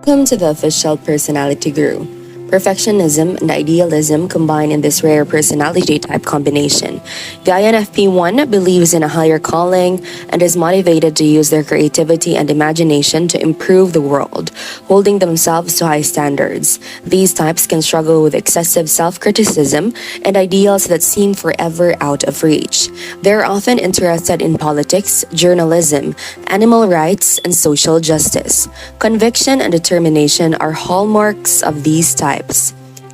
Welcome to the official personality guru. Perfectionism and idealism combine in this rare personality type combination. The INFP1 believes in a higher calling and is motivated to use their creativity and imagination to improve the world, holding themselves to high standards. These types can struggle with excessive self-criticism and ideals that seem forever out of reach. They're often interested in politics, journalism, animal rights, and social justice. Conviction and determination are hallmarks of these types.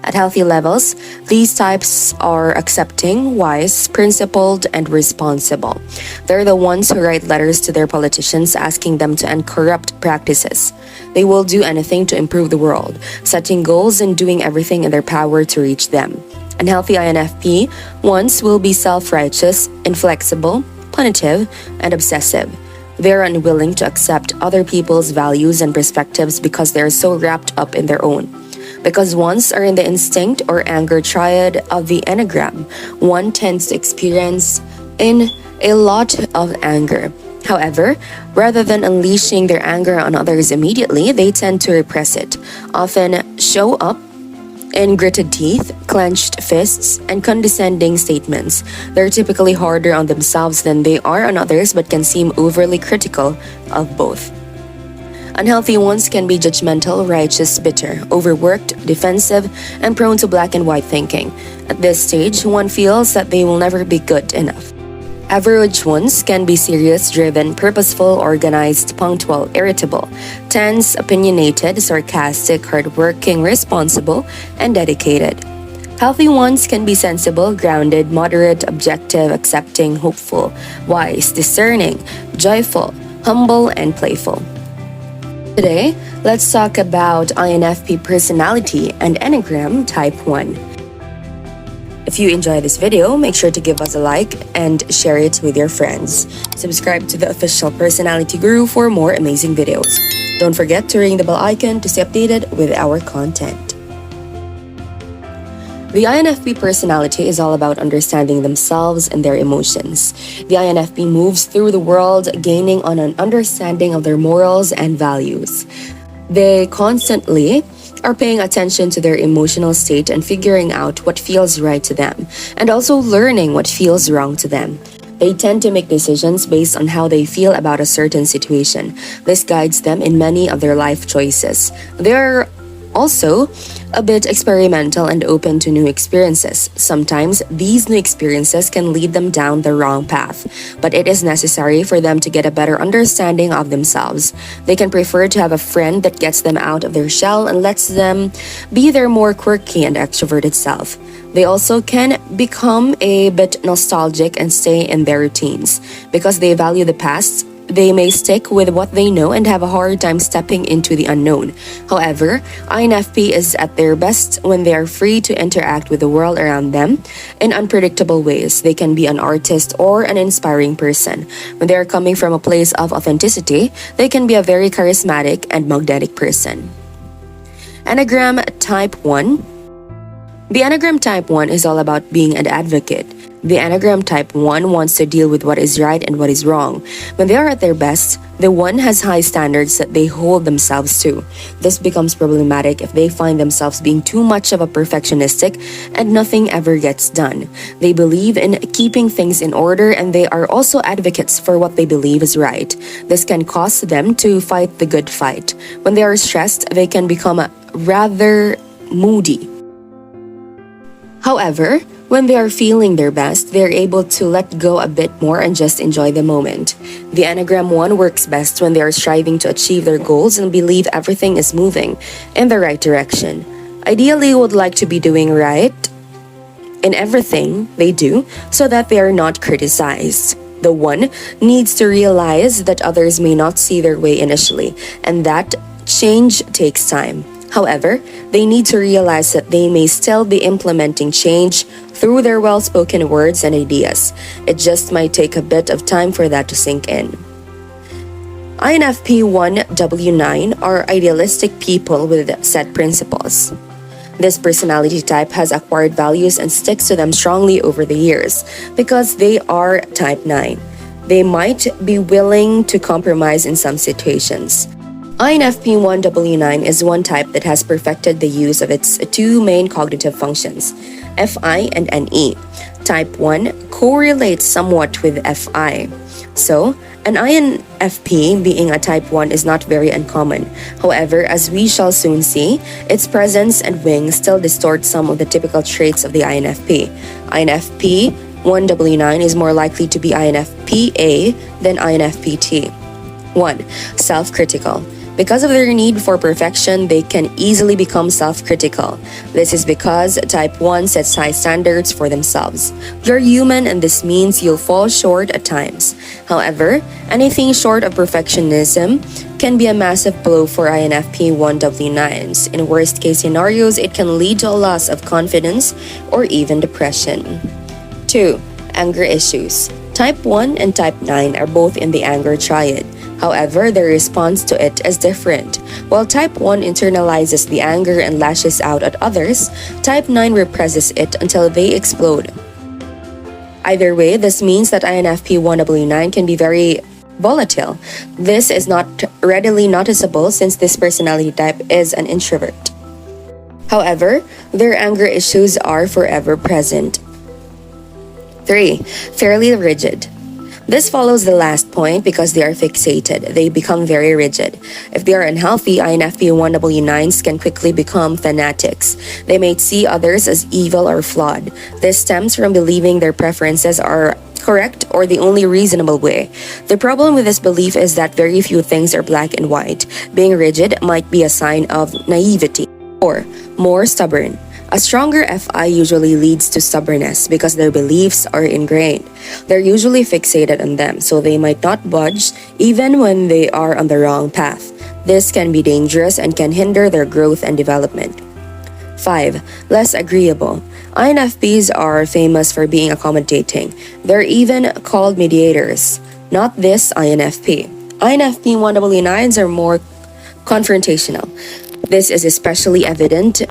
At healthy levels, these types are accepting, wise, principled, and responsible. They're the ones who write letters to their politicians asking them to end corrupt practices. They will do anything to improve the world, setting goals and doing everything in their power to reach them. Unhealthy INFP ones will be self-righteous, inflexible, punitive, and obsessive. They are unwilling to accept other people's values and perspectives because they are so wrapped up in their own. Because ones are in the instinct or anger triad of the Enneagram, one tends to experience a lot of anger. However, rather than unleashing their anger on others immediately, they tend to repress it, often show up in gritted teeth, clenched fists, and condescending statements. They're typically harder on themselves than they are on others but can seem overly critical of both. Unhealthy ones can be judgmental, righteous, bitter, overworked, defensive, and prone to black and white thinking. At this stage, one feels that they will never be good enough. Average ones can be serious, driven, purposeful, organized, punctual, irritable, tense, opinionated, sarcastic, hardworking, responsible, and dedicated. Healthy ones can be sensible, grounded, moderate, objective, accepting, hopeful, wise, discerning, joyful, humble, and playful. Today, let's talk about INFP personality and Enneagram Type 1. If you enjoy this video, make sure to give us a like and share it with your friends. Subscribe to the official Personality Guru for more amazing videos. Don't forget to ring the bell icon to stay updated with our content. The INFP personality is all about understanding themselves and their emotions. The INFP moves through the world gaining on an understanding of their morals and values. They constantly are paying attention to their emotional state and figuring out what feels right to them, and also learning what feels wrong to them. They tend to make decisions based on how they feel about a certain situation. This guides them in many of their life choices. They're also a bit experimental and open to new experiences. Sometimes these new experiences can lead them down the wrong path, but it is necessary for them to get a better understanding of themselves. They can prefer to have a friend that gets them out of their shell and lets them be their more quirky and extroverted self. They also can become a bit nostalgic and stay in their routines. Because they value the past, they may stick with what they know and have a hard time stepping into the unknown. However, INFP is at their best when they are free to interact with the world around them in unpredictable ways. They can be an artist or an inspiring person. When they are coming from a place of authenticity, they can be a very charismatic and magnetic person. Enneagram Type 1. The Enneagram Type 1 is all about being an advocate. The Enneagram Type 1 wants to deal with what is right and what is wrong. When they are at their best, the one has high standards that they hold themselves to. This becomes problematic if they find themselves being too much of a perfectionistic and nothing ever gets done. They believe in keeping things in order, and they are also advocates for what they believe is right. This can cause them to fight the good fight. When they are stressed, they can become rather moody. However, when they are feeling their best, they are able to let go a bit more and just enjoy the moment. The Enneagram 1 works best when they are striving to achieve their goals and believe everything is moving in the right direction. Ideally, would like to be doing right in everything they do so that they are not criticized. The 1 needs to realize that others may not see their way initially, and that change takes time. However, they need to realize that they may still be implementing change through their well-spoken words and ideas. It just might take a bit of time for that to sink in. INFP 1W9 are idealistic people with set principles. This personality type has acquired values and sticks to them strongly over the years because they are Type 9. They might be willing to compromise in some situations. INFP 1W9 is one type that has perfected the use of its two main cognitive functions, FI and NE. Type 1 correlates somewhat with FI. So, an INFP being a type 1 is not very uncommon. However, as we shall soon see, its presence and wing still distort some of the typical traits of the INFP. INFP 1W9 is more likely to be INFP-A than INFP-T. 1. Self-critical. Because of their need for perfection, they can easily become self-critical. This is because type 1 sets high standards for themselves. You're human and this means you'll fall short at times. However, anything short of perfectionism can be a massive blow for INFP 1W9s. In worst-case scenarios, it can lead to a loss of confidence or even depression. 2. Anger issues. Type 1 and Type 9 are both in the anger triad. However, their response to it is different. While Type 1 internalizes the anger and lashes out at others, Type 9 represses it until they explode. Either way, this means that INFP 1W9 can be very volatile. This is not readily noticeable since this personality type is an introvert. However, their anger issues are forever present. 3. Fairly rigid. This follows the last point because they are fixated. They become very rigid. If they are unhealthy, INFP 1W9s can quickly become fanatics. They may see others as evil or flawed. This stems from believing their preferences are correct or the only reasonable way. The problem with this belief is that very few things are black and white. Being rigid might be a sign of naivety. 4. More stubborn. A stronger FI usually leads to stubbornness because their beliefs are ingrained. They're usually fixated on them, so they might not budge even when they are on the wrong path. This can be dangerous and can hinder their growth and development. 5. Less agreeable. INFPs are famous for being accommodating. They're even called mediators. Not this INFP. INFP 1W9s are more confrontational. This is especially evident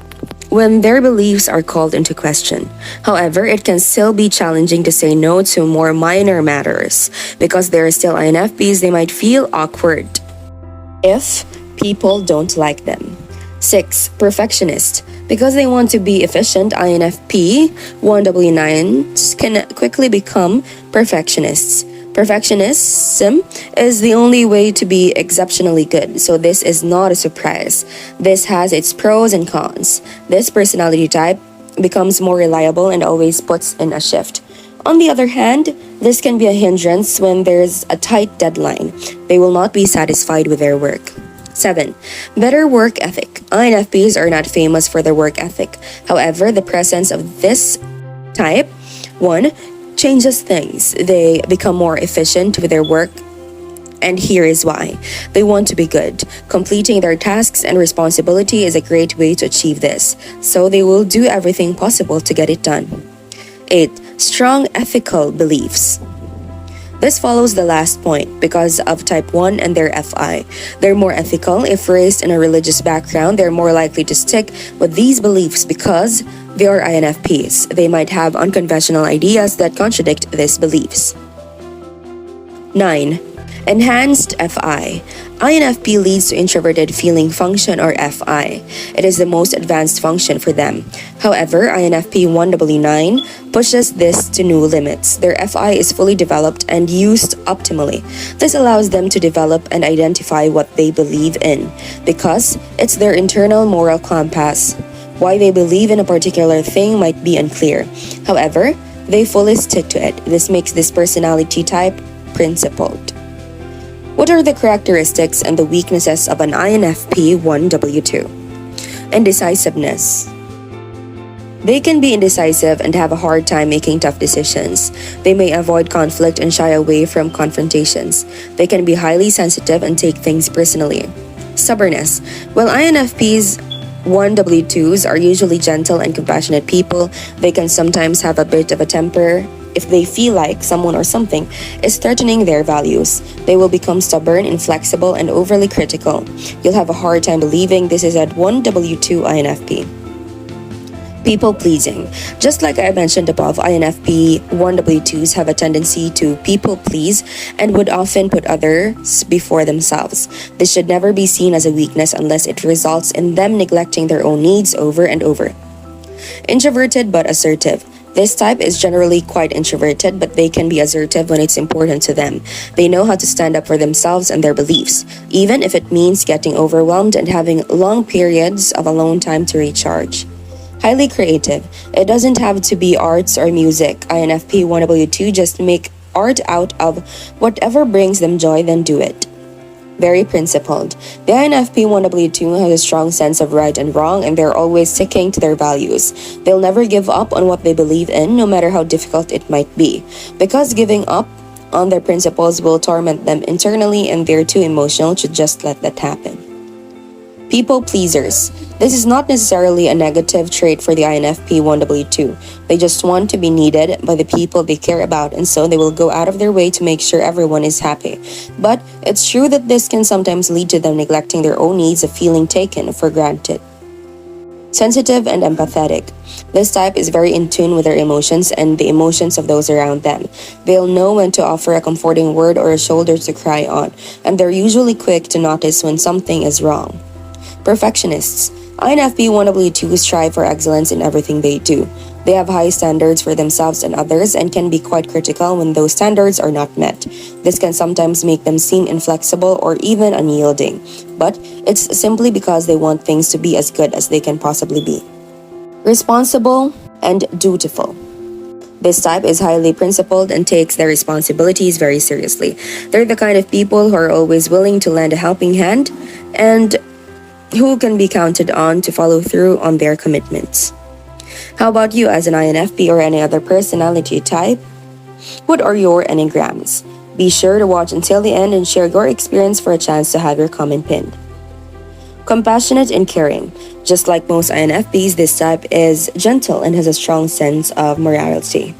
when their beliefs are called into question. However, it can still be challenging to say no to more minor matters. Because they are still INFPs, they might feel awkward if people don't like them. 6. Perfectionist. Because they want to be efficient, INFP 1W9s can quickly become perfectionists. Perfectionism is the only way to be exceptionally good, so this is not a surprise. This has its pros and cons. This personality type becomes more reliable and always puts in a shift. On the other hand, this can be a hindrance when there's a tight deadline. They will not be satisfied with their work. 7. Better work ethic. INFPs are not famous for their work ethic. However, the presence of this type 1 changes things. They become more efficient with their work, and here is why. They want to be good. Completing their tasks and responsibility is a great way to achieve this, so they will do everything possible to get it done. 8. Strong ethical beliefs. This follows the last point because of Type 1 and their FI. They're more ethical. If raised in a religious background, they're more likely to stick with these beliefs because they are INFPs. They might have unconventional ideas that contradict these beliefs. 9. Enhanced FI. INFP leads to introverted feeling function or FI. It is the most advanced function for them. However, INFP 1W9 pushes this to new limits. Their FI is fully developed and used optimally. This allows them to develop and identify what they believe in because it's their internal moral compass. Why they believe in a particular thing might be unclear. However, they fully stick to it. This makes this personality type principled. What are the characteristics and the weaknesses of an INFP 1W2? Indecisiveness. They can be indecisive and have a hard time making tough decisions. They may avoid conflict and shy away from confrontations. They can be highly sensitive and take things personally. Stubbornness. While INFPs 1W2s are usually gentle and compassionate people, they can sometimes have a bit of a temper. If they feel like someone or something is threatening their values, they will become stubborn, inflexible, and overly critical. You'll have a hard time believing this is at 1W2 INFP. People pleasing. Just like I mentioned above, INFP 1W2s have a tendency to people please and would often put others before themselves. This should never be seen as a weakness unless it results in them neglecting their own needs over and over. Introverted but assertive. This type is generally quite introverted, but they can be assertive when it's important to them. They know how to stand up for themselves and their beliefs, even if it means getting overwhelmed and having long periods of alone time to recharge. Highly creative. It doesn't have to be arts or music. INFP 1W2 just make art out of whatever brings them joy, then do it. Very principled. The INFP 1W2 has a strong sense of right and wrong, and they're always sticking to their values. They'll never give up on what they believe in, no matter how difficult it might be. Because giving up on their principles will torment them internally, and they're too emotional to just let that happen. People pleasers. This is not necessarily a negative trait for the INFP 1W2. They just want to be needed by the people they care about, and so they will go out of their way to make sure everyone is happy. But it's true that this can sometimes lead to them neglecting their own needs of feeling taken for granted. Sensitive and empathetic. This type is very in tune with their emotions and the emotions of those around them. They'll know when to offer a comforting word or a shoulder to cry on, and they're usually quick to notice when something is wrong. Perfectionists. INFP 1W2 strive for excellence in everything they do. They have high standards for themselves and others and can be quite critical when those standards are not met. This can sometimes make them seem inflexible or even unyielding, but it's simply because they want things to be as good as they can possibly be. Responsible and dutiful. This type is highly principled and takes their responsibilities very seriously. They're the kind of people who are always willing to lend a helping hand and who can be counted on to follow through on their commitments. How about you as an INFP or any other personality type? What are your Enneagrams? Be sure to watch until the end and share your experience for a chance to have your comment pinned. Compassionate and caring. Just like most INFPs, this type is gentle and has a strong sense of morality.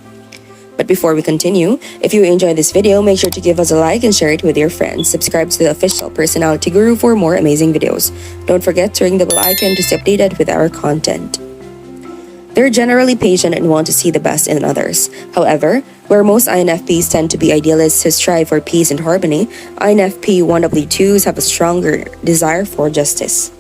But before we continue, if you enjoyed this video, make sure to give us a like and share it with your friends. Subscribe to the official Personality Guru for more amazing videos. Don't forget to ring the bell icon to stay updated with our content. They're generally patient and want to see the best in others. However, where most INFPs tend to be idealists who strive for peace and harmony, INFP 1W2s have a stronger desire for justice.